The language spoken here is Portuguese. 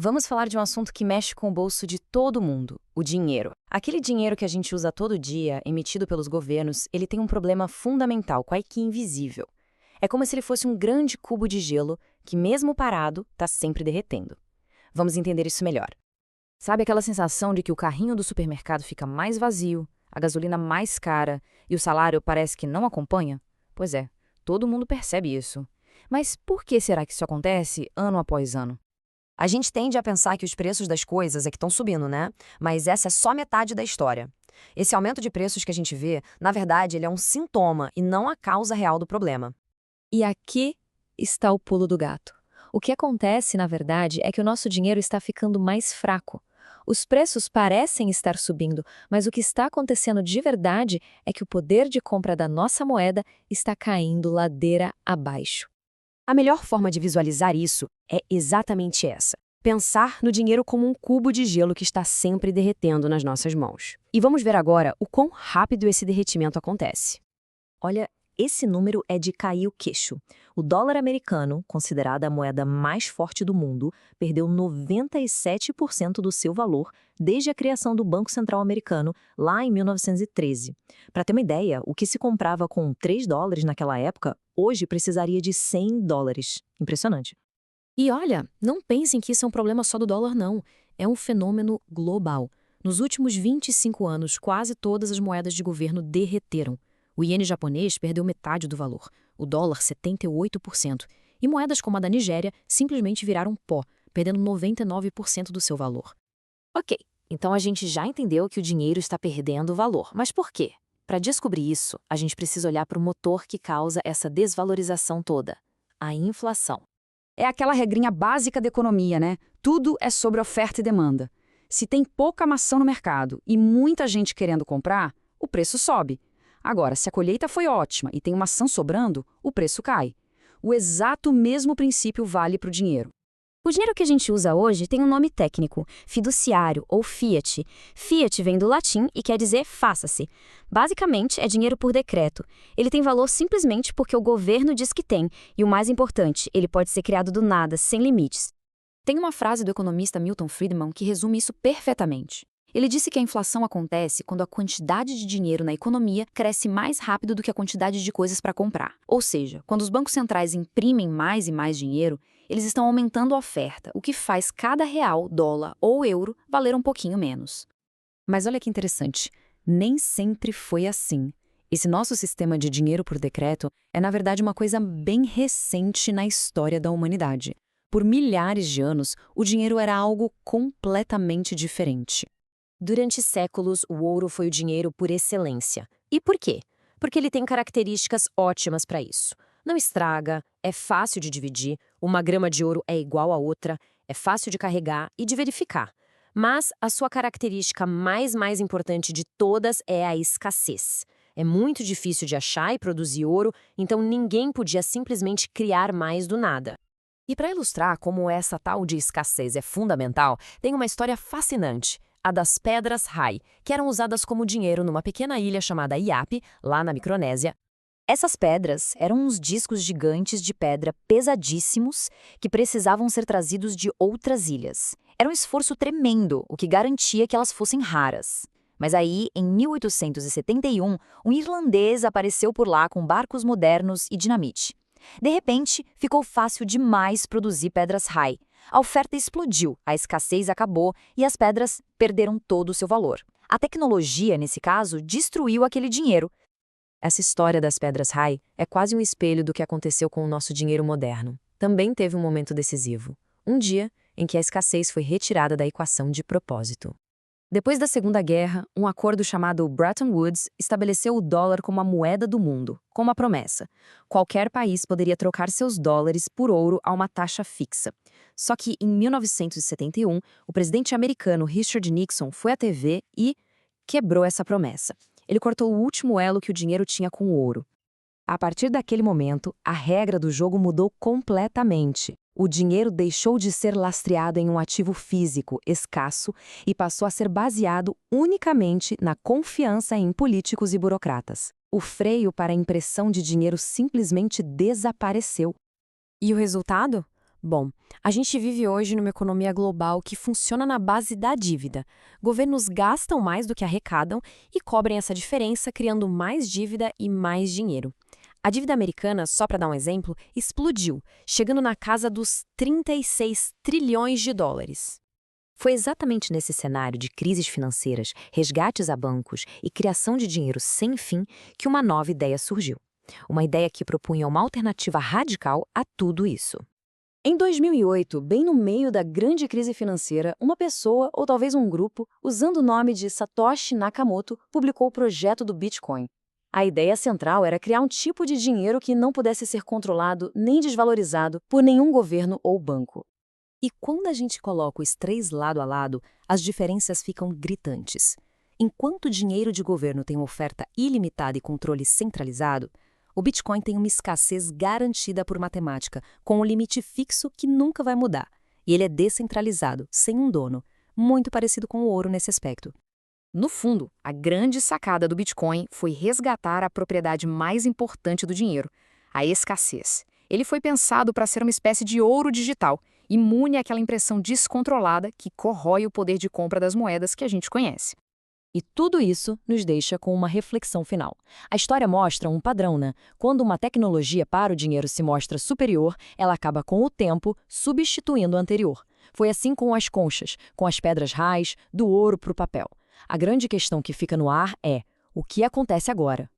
Vamos falar de um assunto que mexe com o bolso de todo mundo, o dinheiro. Aquele dinheiro que a gente usa todo dia, emitido pelos governos, ele tem um problema fundamental, quase que invisível. É como se ele fosse um grande cubo de gelo que, mesmo parado, está sempre derretendo. Vamos entender isso melhor. Sabe aquela sensação de que o carrinho do supermercado fica mais vazio, a gasolina mais cara e o salário parece que não acompanha? Pois é, todo mundo percebe isso. Mas por que será que isso acontece ano após ano? A gente tende a pensar que os preços das coisas é que estão subindo, né? Mas essa é só metade da história. Esse aumento de preços que a gente vê, na verdade, ele é um sintoma e não a causa real do problema. E aqui está o pulo do gato. O que acontece, na verdade, é que o nosso dinheiro está ficando mais fraco. Os preços parecem estar subindo, mas o que está acontecendo de verdade é que o poder de compra da nossa moeda está caindo ladeira abaixo. A melhor forma de visualizar isso é exatamente essa: pensar no dinheiro como um cubo de gelo que está sempre derretendo nas nossas mãos. E vamos ver agora o quão rápido esse derretimento acontece. Olha, esse número é de cair o queixo. O dólar americano, considerada a moeda mais forte do mundo, perdeu 97% do seu valor desde a criação do Banco Central Americano, lá em 1913. Para ter uma ideia, o que se comprava com $3 naquela época, hoje precisaria de $100. Impressionante. E olha, não pensem que isso é um problema só do dólar, não. É um fenômeno global. Nos últimos 25 anos, quase todas as moedas de governo derreteram. O iene japonês perdeu metade do valor, o dólar 78%, e moedas como a da Nigéria simplesmente viraram pó, perdendo 99% do seu valor. Ok, então a gente já entendeu que o dinheiro está perdendo valor, mas por quê? Para descobrir isso, a gente precisa olhar para o motor que causa essa desvalorização toda: a inflação. É aquela regrinha básica da economia, né? Tudo é sobre oferta e demanda. Se tem pouca maçã no mercado e muita gente querendo comprar, o preço sobe. Agora, se a colheita foi ótima e tem maçã sobrando, o preço cai. O exato mesmo princípio vale para o dinheiro. O dinheiro que a gente usa hoje tem um nome técnico, fiduciário ou fiat. Fiat vem do latim e quer dizer faça-se. Basicamente, é dinheiro por decreto. Ele tem valor simplesmente porque o governo diz que tem, e o mais importante, ele pode ser criado do nada, sem limites. Tem uma frase do economista Milton Friedman que resume isso perfeitamente. Ele disse que a inflação acontece quando a quantidade de dinheiro na economia cresce mais rápido do que a quantidade de coisas para comprar. Ou seja, quando os bancos centrais imprimem mais e mais dinheiro, eles estão aumentando a oferta, o que faz cada real, dólar ou euro valer um pouquinho menos. Mas olha que interessante, nem sempre foi assim. Esse nosso sistema de dinheiro por decreto é, na verdade, uma coisa bem recente na história da humanidade. Por milhares de anos, o dinheiro era algo completamente diferente. Durante séculos, o ouro foi o dinheiro por excelência. E por quê? Porque ele tem características ótimas para isso. Não estraga, é fácil de dividir, uma grama de ouro é igual a outra, é fácil de carregar e de verificar. Mas a sua característica mais importante de todas é a escassez. É muito difícil de achar e produzir ouro, então ninguém podia simplesmente criar mais do nada. E para ilustrar como essa tal de escassez é fundamental, tem uma história fascinante: a das pedras Rai, que eram usadas como dinheiro numa pequena ilha chamada Iapé, lá na Micronésia. Essas pedras eram uns discos gigantes de pedra pesadíssimos que precisavam ser trazidos de outras ilhas. Era um esforço tremendo, o que garantia que elas fossem raras. Mas aí, em 1871, um irlandês apareceu por lá com barcos modernos e dinamite. De repente, ficou fácil demais produzir pedras Rai. A oferta explodiu, a escassez acabou e as pedras perderam todo o seu valor. A tecnologia, nesse caso, destruiu aquele dinheiro. Essa história das pedras Rai é quase um espelho do que aconteceu com o nosso dinheiro moderno. Também teve um momento decisivo. Um dia em que a escassez foi retirada da equação de propósito. Depois da Segunda Guerra, um acordo chamado Bretton Woods estabeleceu o dólar como a moeda do mundo, com uma promessa: qualquer país poderia trocar seus dólares por ouro a uma taxa fixa. Só que, em 1971, o presidente americano Richard Nixon foi à TV e quebrou essa promessa. Ele cortou o último elo que o dinheiro tinha com o ouro. A partir daquele momento, a regra do jogo mudou completamente. O dinheiro deixou de ser lastreado em um ativo físico escasso e passou a ser baseado unicamente na confiança em políticos e burocratas. O freio para a impressão de dinheiro simplesmente desapareceu. E o resultado? Bom, a gente vive hoje numa economia global que funciona na base da dívida. Governos gastam mais do que arrecadam e cobrem essa diferença, criando mais dívida e mais dinheiro. A dívida americana, só para dar um exemplo, explodiu, chegando na casa dos 36 trilhões de dólares. Foi exatamente nesse cenário de crises financeiras, resgates a bancos e criação de dinheiro sem fim que uma nova ideia surgiu. Uma ideia que propunha uma alternativa radical a tudo isso. Em 2008, bem no meio da grande crise financeira, uma pessoa, ou talvez um grupo, usando o nome de Satoshi Nakamoto, publicou o projeto do Bitcoin. A ideia central era criar um tipo de dinheiro que não pudesse ser controlado nem desvalorizado por nenhum governo ou banco. E quando a gente coloca os três lado a lado, as diferenças ficam gritantes. Enquanto o dinheiro de governo tem uma oferta ilimitada e controle centralizado, o Bitcoin tem uma escassez garantida por matemática, com um limite fixo que nunca vai mudar. E ele é descentralizado, sem um dono, muito parecido com o ouro nesse aspecto. No fundo, a grande sacada do Bitcoin foi resgatar a propriedade mais importante do dinheiro, a escassez. Ele foi pensado para ser uma espécie de ouro digital, imune àquela impressão descontrolada que corrói o poder de compra das moedas que a gente conhece. E tudo isso nos deixa com uma reflexão final. A história mostra um padrão, né? Quando uma tecnologia para o dinheiro se mostra superior, ela acaba com o tempo substituindo o anterior. Foi assim com as conchas, com as pedras raiz, do ouro para o papel. A grande questão que fica no ar é: o que acontece agora?